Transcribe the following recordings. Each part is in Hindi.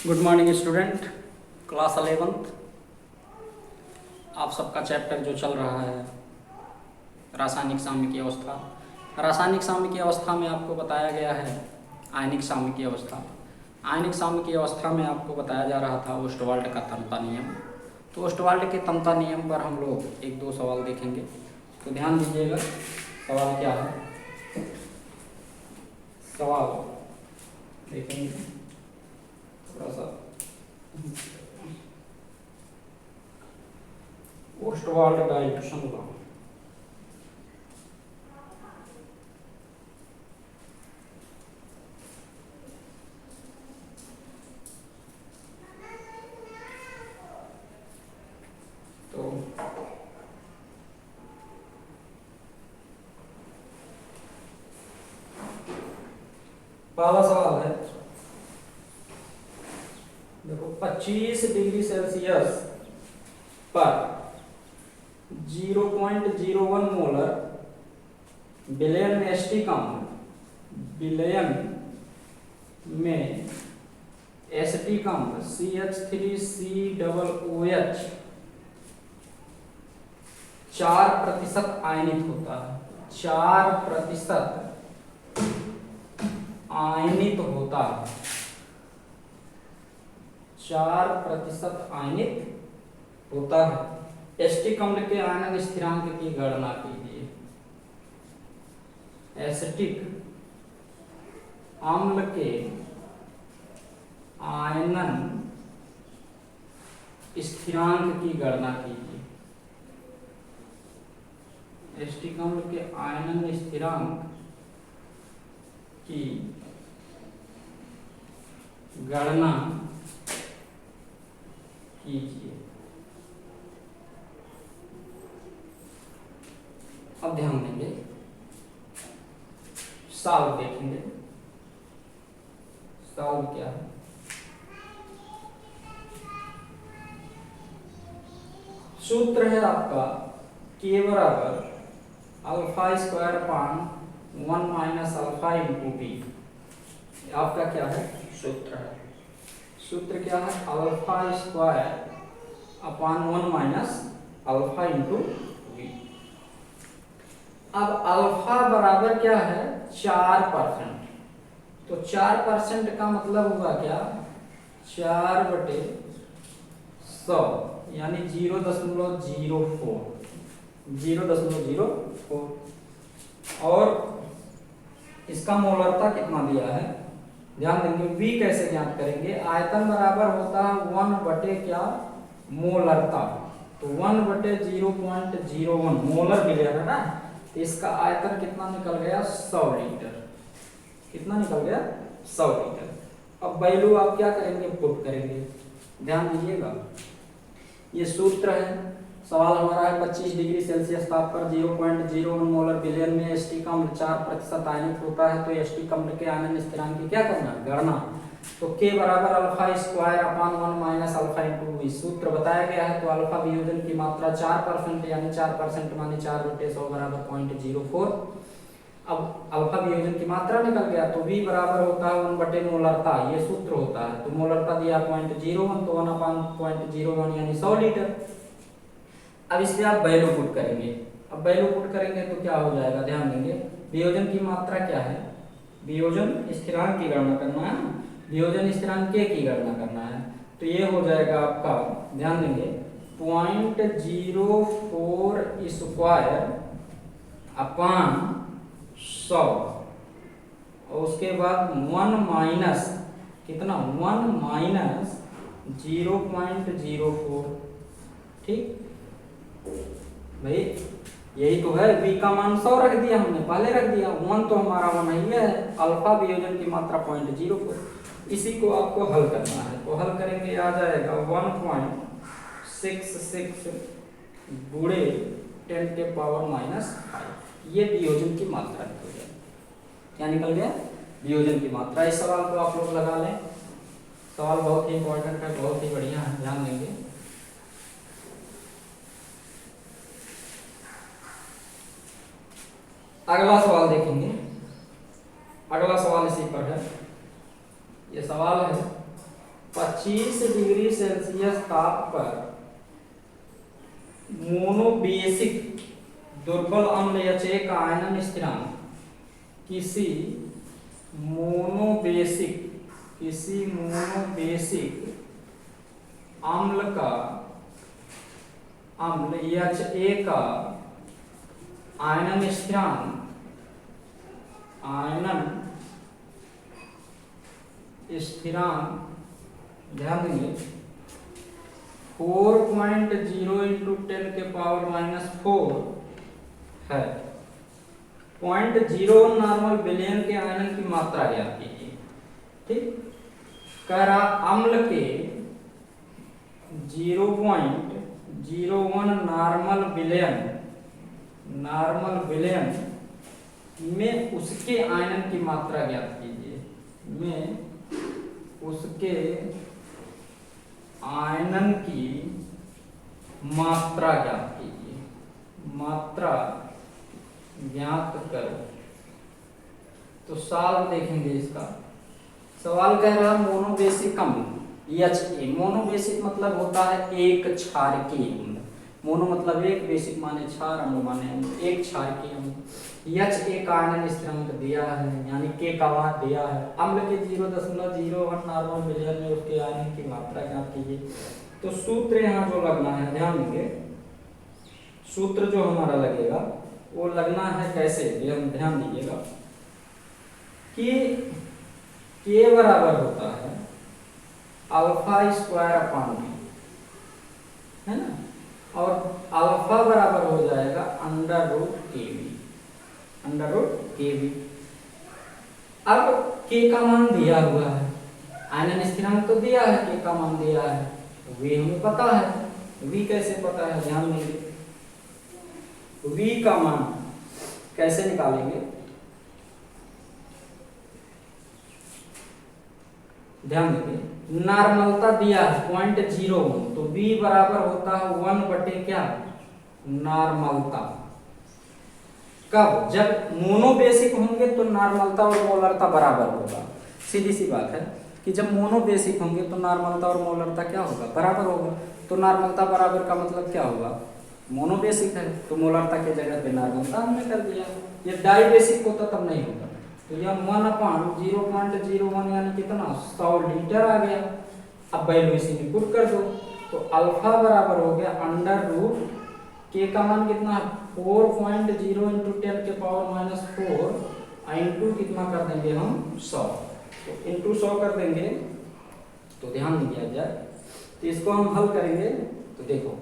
Good morning student, class 11th। आप सबका चैप्टर जो चल रहा है रासायनिक साम्यिकी अवस्था। रासायनिक साम्यिकी अवस्था में आपको बताया गया है आयनिक साम्यिकी अवस्था। आयनिक साम्यिकी अवस्था में आपको बताया जा रहा था ओस्टवाल्ड का तन्यता नियम। तो ओस्टवाल्ड के तन्यता नियम पर हम लोग एक दो सवाल देखेंगे, तो ध्यान दीजिएगा। सवाल क्या है, सवाल देखेंगे थोड़ा सा। Ostwald dilution law. तो पहला सवाल है, देखो 25 डिग्री सेल्सियस पर 0.01 मोलर विलयन में एसिटिक अम्ल, विलयन में एसिटिक अम्ल CH3COOH 4% आयनित होता है। 4% आयनित होता है। 4% आयनित होता है। एसिटिक अम्ल के आयनन स्थिरांक की गणना कीजिए। एसिटिक अम्ल के आयनन स्थिरांक की गणना कीजिए। एसिटिक अम्ल के आयनन स्थिरांक की गणना कीजिए। अब ध्यान देंगे, सॉल्व देखेंगे। सॉल्व क्या है, सूत्र है आपका K बराबर alpha square upon 1 minus alpha into बी। आपका क्या है, सूत्र है। सूत्र क्या है, alpha square upon 1 minus alpha into बी। अब अल्फा बराबर क्या है, 4%। तो 4% का मतलब हुआ क्या, 4/100 यानी 0.04। 0.04 और इसका मोलरता कितना दिया है, ध्यान देंगे। V कैसे ज्ञात करेंगे, आयतन बराबर होता है 1 क्या, मोलरता। तो 1/0.01 मोलर विलयन है ना, तो इसका आयतन कितना निकल गया, 100 लीटर। कितना निकल गया, 100 लीटर। अब वैल्यू आप क्या करेंगे, पुट करेंगे। ध्यान दीजिएगा, ये सूत्र है। सवाल हमारा है 25 डिग्री सेल्सियस ताप पर 0.01 मोलर विलयन में एसिटिक अम्ल 4% आयनित होता है। तो एसिटिक अम्ल के आयनन स्थिरांक की क्या करना, गणना। तो K बराबर alpha square upon 1 minus alpha into B. सूत्र बताया गया है। तो अल्फा वियोजन की मात्रा 4% यानी 4% माने 4/100 बराबर 0.04। अब अल्फा वियोजन की मात्रा निकल गया, तो V बराबर होता है 1 मोलरता, ये सूत्र होता है। तो मोलरता दिया 0.01, तो 1/0.01 यानी 100 लीटर। अब इसमें आप वैल्यू पुट करेंगे। अब वैल्यू पुट करेंगे तो क्या हो जाएगा, ध्यान देंगे। वियोजन की मात्रा क्या है, वियोजन स्थिरांक की गणना करना है। वियोजन स्थिरांक के की गणना करना है। तो ये हो जाएगा आपका, ध्यान देंगे, 0.04 स्क्वायर अपान 100 और उसके बाद 1 माइनस कितना, 1 माइनस 0.04। ठीक भाई, यही तो है। V का मान 100 रख दिया हमने, पहले रख दिया। 1 तो हमारा वन ही है। अल्फा वियोजन की मात्रा 0.04। इसी को आपको हल करना है। तो हल करेंगे, आ जाएगा 1.66 गुणे 10⁻⁻⁵। ये वियोजन की मात्रा निकल गया। क्या निकल गया, वियोजन की मात्रा। इस सवाल को आप लोग लगा लें। सवाल बहुत ही इंपॉर्टेंट है, बहुत ही बढ़िया है, ध्यान देंगे। अगला सवाल देखेंगे। अगला सवाल इसी पर है। ये सवाल है 25 डिग्री सेल्सियस ताप पर मोनोबेसिक दुर्बल अम्ल HA का आयनन स्थिरांक किसी मोनोबेसिक अम्ल HA का आयनन स्थिरांक ध्यान देंगे 4.0 इंटू 10 के पावर -4 है। 0.01 नॉर्मल बिलियन के आयनन की मात्रा ज्ञात कीजिए। ठीक, कह रहा अम्ल के 0.01 नॉर्मल बिलियन में उसके आयनन की मात्रा ज्ञात कीजिए। उसके आयनन की मात्रा ज्ञात कीजिए। मात्रा ज्ञात करो। तो सवाल देखेंगे इसका। सवाल कह रहा मोनोबेसिक अम्ल HA। मोनोबेसिक मतलब होता है एक क्षारकीय अम्ल। मोनो मतलब एक, बेसिक माने क्षार, अम्ल माने एक क्षारकीय अम्ल। HA का आयनन स्थिरांक दिया है, यानी K का मान दिया है। अम्ल के 0.01 नॉर्मल मिलियन में उसके आयनन की मात्रा ज्ञात कीजिए। तो सूत्र यहाँ जो लगना है, ध्यान देंगे, सूत्र जो हमारा लगेगा वो लगना है कैसे, ध्यान दीजिएगा कि K बराबर होता है α² है ना, और अल्फा बराबर हो जाएगा √kv। अब K का मान दिया हुआ है, आयनन स्थिरांक तो दिया है, K का मान दिया है, V हमें पता है। V कैसे पता है, ध्यान देंगे, V का मान कैसे निकालेंगे, ध्यान देंगे, नॉर्मलता दिया है 0.01, तो V बराबर होता है 1/क्या, नॉर्मलता। कब, जब मोनोबेसिक होंगे तो नॉर्मलता और मोलरता बराबर होगा। सीधी सी बात है कि जब मोनोबेसिक होंगे तो नॉर्मलता और मोलरता क्या होगा, बराबर होगा। तो नॉर्मलता बराबर का मतलब क्या होगा, मोनोबेसिक है तो मोलरता के जगह पे नॉर्मलता हमने कर दिया। ये डाइबेसिक होता तब नहीं होता। तो यह 1/0.01 यानी कितना, 100 लीटर आ गया। अब वैल्यू इसी में पुट कर दो, तो अल्फा बराबर हो गया √K का मान कितना है, 4.0 इंटू 10 के पावर -4 इंटू कितना कर देंगे हम, 100। तो इंटू 100 कर देंगे, तो ध्यान दीजिए जाए, तो इसको हम हल करेंगे। तो देखो,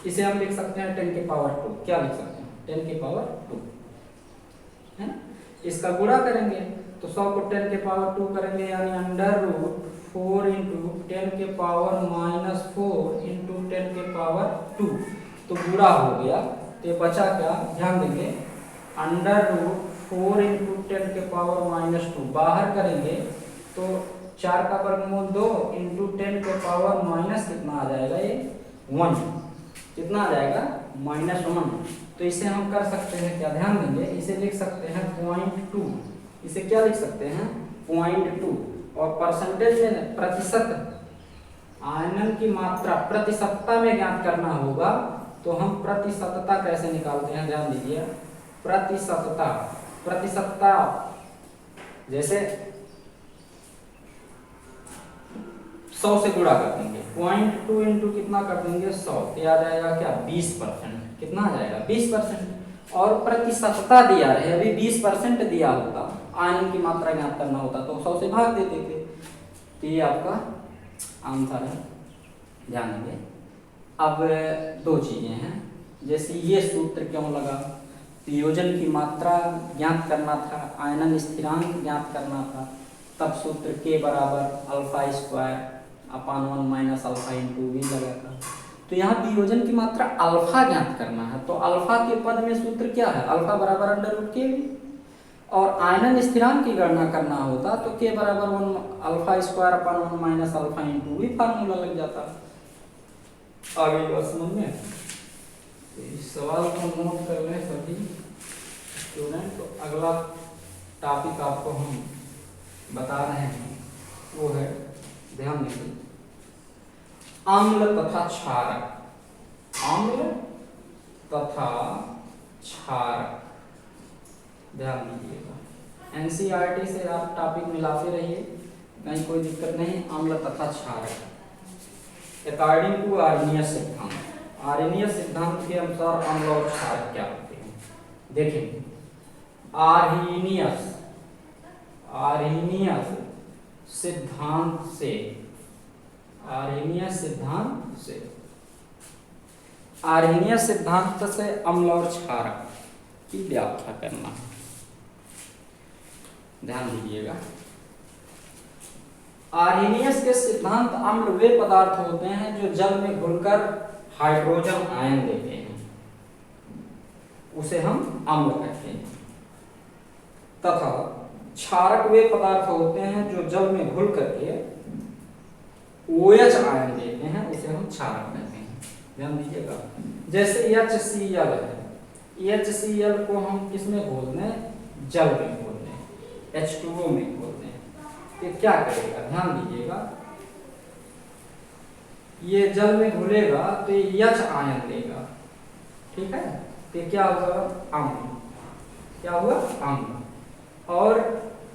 इसे हम लिख सकते हैं 10 के पावर 2। क्या लिख सकते हैं, 10 के पावर 2 है। इसका गुणा करेंगे तो 100 को 10 के पावर 2 करेंगे, यानी √4 इंटू 10 के पावर -4 इंटू 10 के पावर 2। तो गुणा हो गया, तो बचा क्या, ध्यान देंगे, √4 इंटू 10 के पावर -2 बाहर करेंगे तो 4 का वर्गमूल 2 इंटू 10 के पावर माइनस कितना आ जाएगा, ये 1, कितना आ जाएगा, -1। तो इसे हम कर सकते हैं क्या, ध्यान देंगे, इसे लिख सकते हैं 0.2। इसे क्या लिख सकते हैं, 0.2। और परसेंटेज में प्रतिशत, आयनन की मात्रा प्रतिशतता में ज्ञात करना होगा। तो हम प्रतिशतता कैसे निकालते हैं, ध्यान दीजिए, प्रतिशतता जैसे 100 से गुणा कर देंगे, 0.2 इंटू कितना कर देंगे, 100, तो आ जाएगा क्या, 20%। कितना आ जाएगा, 20%। और प्रतिशतता दिया रहे, अभी 20% दिया होता, आयनन की मात्रा ज्ञात करना होता तो 100 से भाग देते थे। तो ये आपका आंसर है, ध्यान देंगे। अब दो चीजें हैं, जैसे ये सूत्र क्यों लगा, वियोजन की मात्रा ज्ञात करना था, आयनन स्थिरांक ज्ञात करना था, तब सूत्र K बराबर α² -α इंटू V लगा था। तो यहाँ वियोजन की मात्रा अल्फा ज्ञात करना है, तो अल्फा के पद में सूत्र क्या है, अल्फा बराबर √kv। और आयनन स्थिरांक की गणना करना होता तो K बराबर α² -α इंटू V फार्मूला लग जाता। आगे बात समझ में, तो इस सवाल को नोट कर लें सभी स्टूडेंट। तो अगला टॉपिक आपको हम बता रहे हैं वो है, ध्यान देंगे, अम्ल तथा क्षारक, अम्ल तथा क्षारक, ध्यान दीजिएगा। एनसीईआरटी से आप टॉपिक मिलाते रहिए, कहीं कोई दिक्कत नहीं। अम्ल तथा क्षारक अकॉर्डिंग टू आर्नियस सिद्धांत, आर्नियस सिद्धांत के अनुसार अम्ल और क्षारक क्या होते हैं देखेंगे। आर्नियस सिद्धांत से, आर्नियस सिद्धांत से अम्ल और क्षारक की व्याख्या करना है, ध्यान दीजिएगा। आर्नियस के सिद्धांत अम्ल वे पदार्थ होते हैं जो जल में घुलकर हाइड्रोजन आयन देते हैं, उसे हम अम्ल कहते हैं। तथा क्षारक वे पदार्थ होते हैं जो जल में घुल करके OH आयन देते हैं, उसे हम क्षारक कहते हैं, ध्यान दीजिएगा। जैसे HCl है, HCl को हम किसमें घोल दें, जल में घोल दें, H2O में घोल दें, ये क्या करेगा, ध्यान दीजिएगा। ये जल में घुलेगा तो ये H आयन देगा, ठीक है। तो क्या हुआ, अम्ल, क्या हुआ, अम्ल। और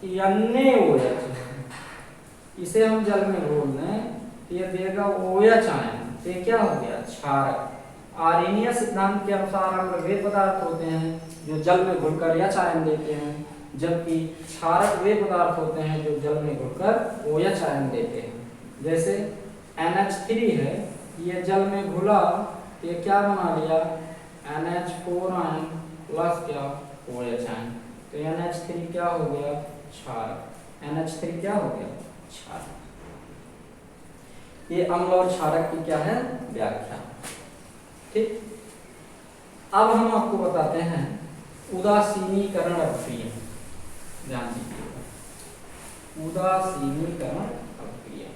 NaOH इसे हम जल में घोल दें तो ये देगा OH आयन, तो क्या हो गया, क्षारक। आर्नियस सिद्धांत के अनुसार अम्ल वे पदार्थ होते हैं जो जल में घुलकर H आयन देते हैं, जबकि क्षारक वे पदार्थ होते हैं जो जल में घुलकर OH आयन देते हैं। जैसे NH3 है, ये जल में घुला तो ये क्या बना लिया, NH4 आयन प्लस क्या, OH आयन, तो NH3 क्या हो गया, क्षारक। NH3 क्या हो गया, क्षारक। ये अम्ल और क्षारक की क्या है, व्याख्या, ठीक। अब हम आपको बताते हैं उदासीनीकरण अभिक्रिया, ध्यान दीजिएगा। उदासीनीकरण अभिक्रिया,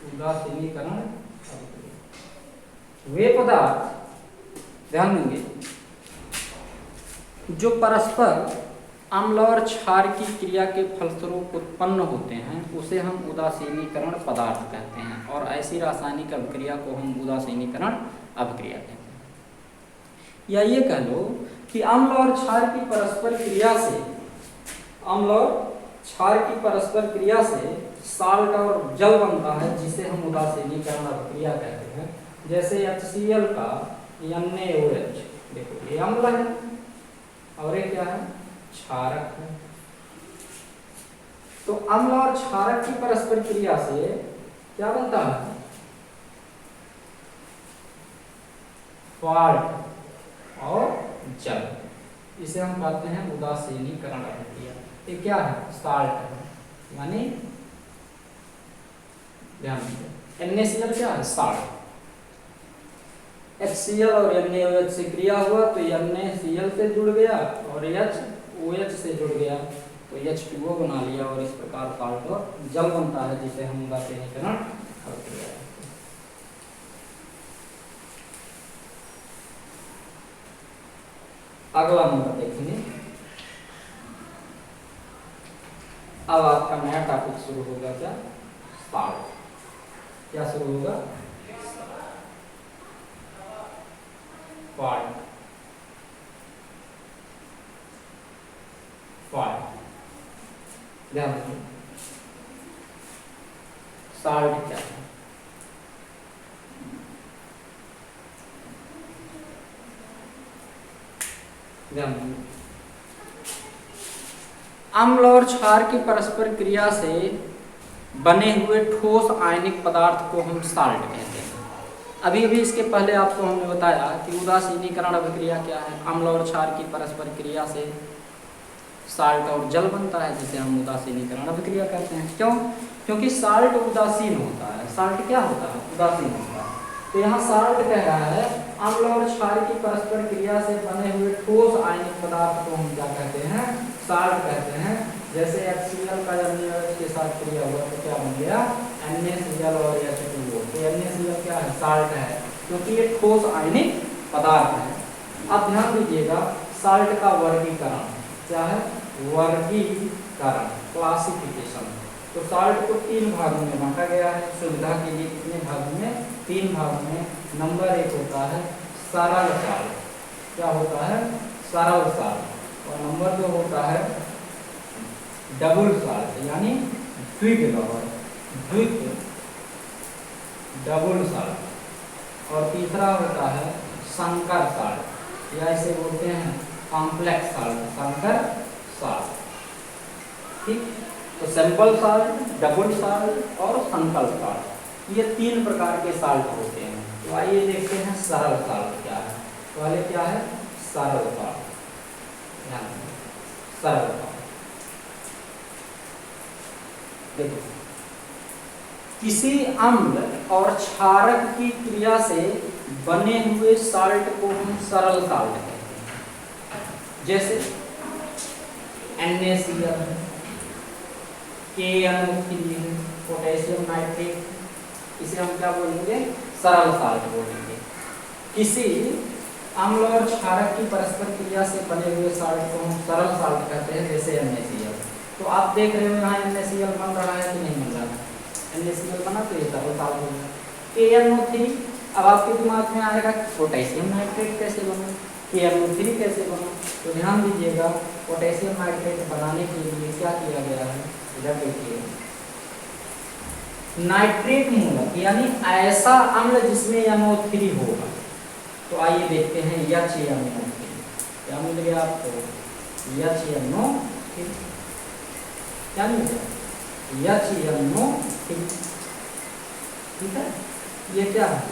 उदासीनीकरण अभिक्रिया वे पदार्थ, ध्यान देंगे, जो परस्पर अम्ल और क्षार की क्रिया के फलस्वरूप उत्पन्न होते हैं, उसे हम उदासीनीकरण पदार्थ कहते हैं। और ऐसी रासायनिक अभिक्रिया को हम उदासीनीकरण अभिक्रिया कहते हैं। या ये कह लो कि अम्ल और क्षार की परस्पर क्रिया से, अम्ल और क्षार की परस्पर क्रिया से साल्ट और जल बनता है, जिसे हम उदासीनीकरण अभिक्रिया कहते हैं। जैसे HCl का NaOH, देखो ये अम्ल है और ये क्या है, क्षारक है। तो अम्ल और क्षारक की परस्पर क्रिया से क्या बनता है, साल्ट और जल, इसे हम कहते हैं उदासीनीकरण अभिक्रिया। ये क्या है, साल्ट है, यानी ध्यान दीजिए, NaCl क्या है, साल्ट। HCl और NaOH से क्रिया हुआ तो NaCl से जुड़ गया और OH से जुड़ गया तो H2O बना लिया, और इस प्रकार साल्ट और जल बनता है, जिसे हम उदासीनीकरण अभिक्रिया। अगला नंबर देखेंगे। अब आपका नया टॉपिक शुरू होगा, क्या, साल्ट। क्या शुरू होगा, साल्ट। ध्यान रखिए, साल्ट क्या है, ध्यान रखिए। अम्ल और क्षार की परस्पर क्रिया से बने हुए ठोस आयनिक पदार्थ को हम साल्ट कहते हैं। अभी अभी इसके पहले आपको हमने बताया कि उदासीनीकरण अभिक्रिया क्या है, अम्ल और क्षार की परस्पर क्रिया से साल्ट और जल बनता है, जिसे हम उदासीनीकरण अभिक्रिया कहते हैं। क्यों, क्योंकि साल्ट उदासीन होता है। साल्ट क्या होता है, उदासीन होता है। तो यहाँ साल्ट कह रहा है अम्ल और क्षार की परस्पर क्रिया से बने हुए ठोस आयनिक पदार्थ को हम क्या कहते हैं, साल्ट कहते हैं। जैसे HCl का NaOH के साथ क्रिया हुआ तो क्या बन गया, NaCl और H2O। तो NaCl क्या है, साल्ट है, क्योंकि ये ठोस आयनिक पदार्थ है। अब ध्यान दीजिएगा, साल्ट का वर्गीकरण। क्या है? वर्गीकरण, क्लासिफिकेशन। तो साल्ट को 3 भागों में बांटा गया है सुविधा के लिए। कितने भागों में? 3 भागों में। नंबर 1 होता है सरल साल्ट। क्या होता है? सरल साल्ट। और नंबर 2 होता है डबल साल्ट, यानी द्विग्लवर, डबल साल्ट। और तीसरा होता है संकर साल्ट, या इसे बोलते हैं कॉम्प्लेक्स साल्ट, संकर साल्ट। ठीक, तो सिंपल साल्ट, डबल साल्ट और संकर साल्ट, ये 3 प्रकार के साल्ट होते हैं। तो आइए देखते हैं सरल साल्ट क्या है। पहले क्या है? सरल साल्ट। सरल साल्ट देखो, किसी अम्ल और क्षारक की क्रिया से बने हुए साल्ट को हम सरल साल्ट कहते हैं। जैसे NaCl, KNO3, पोटेशियम नाइट्रेट, इसे हम क्या बोलेंगे? सरल साल्ट बोलेंगे। किसी अम्ल और क्षारक की परस्पर क्रिया से बने हुए साल्ट को हम सरल साल्ट कहते हैं, जैसे NaCl। तो आप देख रहे हो यहाँ NaCl बन रहा है कि नहीं बन रहा है? NaCl बना तो ये सरल साल्ट होगा। KNO3, अब आपके दिमाग में आएगा पोटेशियम नाइट्रेट कैसे बना, KNO3 कैसे बना। तो ध्यान दीजिएगा, पोटेशियम नाइट्रेट बनाने के लिए क्या किया गया है? इधर देखिए, नाइट्रेट मूलक यानी ऐसा अम्ल जिसमें NO3 होगा। तो आइए देखते हैं HNO3 क्या मिल गया आपको? HNO3 क्या मिल गया? HNO3। ठीक है, ये क्या है?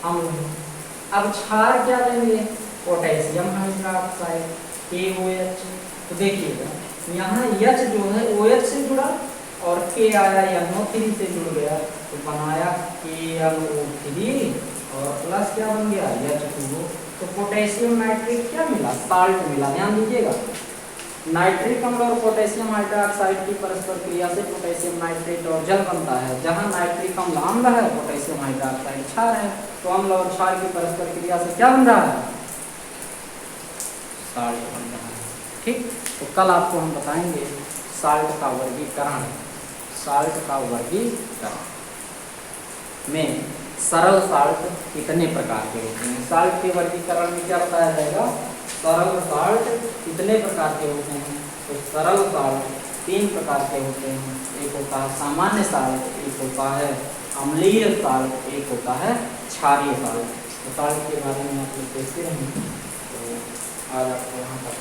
अम्ल। अब क्षार क्या लेंगे? Potassium hydroxide, KOH। तो देखिएगा यहाँ H जो है OH से जुड़ा और K आया NO3 से जुड़ गया, तो बनाया KNO3 और प्लस क्या बन गया? H2O। तो पोटेशियम नाइट्रेट क्या मिला? साल्ट मिला। ध्यान दीजिएगा, नाइट्रिक अम्ल और पोटेशियम हाइड्रोक्साइड की परस्पर क्रिया से पोटेशियम नाइट्रेट और जल बनता है। जहाँ नाइट्रिक अम्ल अम्ल है, पोटेशियम हाइड्रोक्साइड क्षार है, तो अम्ल और क्षार की परस्पर क्रिया से क्या बन रहा है? साल्ट बन रहा है। ठीक, तो कल आपको हम बताएंगे साल्ट का वर्गीकरण। साल्ट का वर्गीकरण में सरल साल्ट कितने प्रकार के होते हैं? साल्ट के वर्गीकरण में क्या बताया जाएगा? सरल साल्ट कितने प्रकार के होते हैं? तो सरल साल्ट 3 प्रकार के होते हैं। एक होता है सामान्य साल्ट, एक होता है अम्लीय साल्ट, एक होता है क्षारीय साल्ट। तो साल्ट के बारे में आप लोग देखते रहेंगे। तो आज आपको यहाँ पर